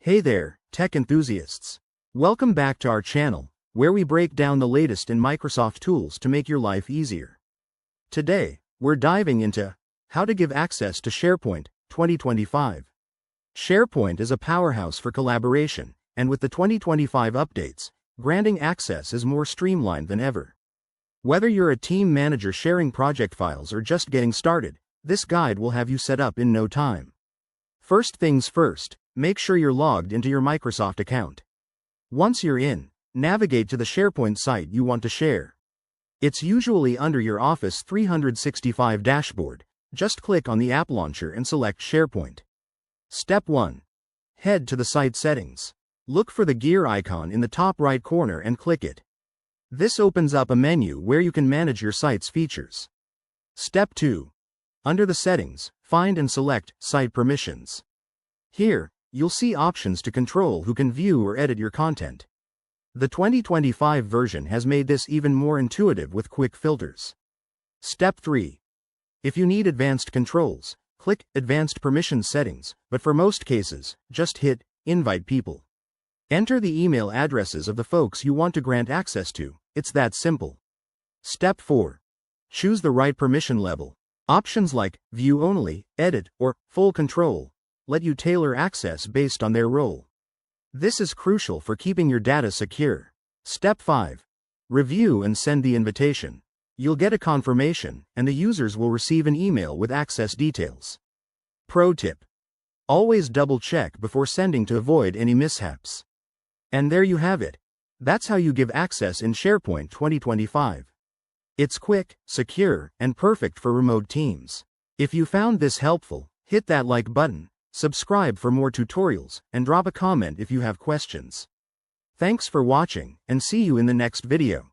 Hey there, tech enthusiasts. Welcome back to our channel, where we break down the latest in Microsoft tools to make your life easier. Today, we're diving into how to give access to SharePoint 2025. SharePoint is a powerhouse for collaboration, and with the 2025 updates, granting access is more streamlined than ever. Whether you're a team manager sharing project files or just getting started, this guide will have you set up in no time. First things first, make sure you're logged into your Microsoft account. Once you're in, navigate to the SharePoint site you want to share. It's usually under your Office 365 dashboard. Just click on the app launcher and select SharePoint. Step 1. Head to the site settings. Look for the gear icon in the top right corner and click it. This opens up a menu where you can manage your site's features. Step 2. Under the settings, find and select Site Permissions. Here, you'll see options to control who can view or edit your content. The 2025 version has made this even more intuitive with quick filters. Step 3. If you need advanced controls, click Advanced Permissions Settings, but for most cases, just hit Invite People. Enter the email addresses of the folks you want to grant access to. It's that simple. Step 4. Choose the right permission level. Options like View Only, Edit, or Full Control let you tailor access based on their role. This is crucial for keeping your data secure. Step 5. Review and send the invitation. You'll get a confirmation, and the users will receive an email with access details. Pro tip: always double-check before sending to avoid any mishaps. And there you have it. That's how you give access in SharePoint 2025. It's quick, secure, and perfect for remote teams. If you found this helpful, hit that like button, subscribe for more tutorials, and drop a comment if you have questions. Thanks for watching, and see you in the next video.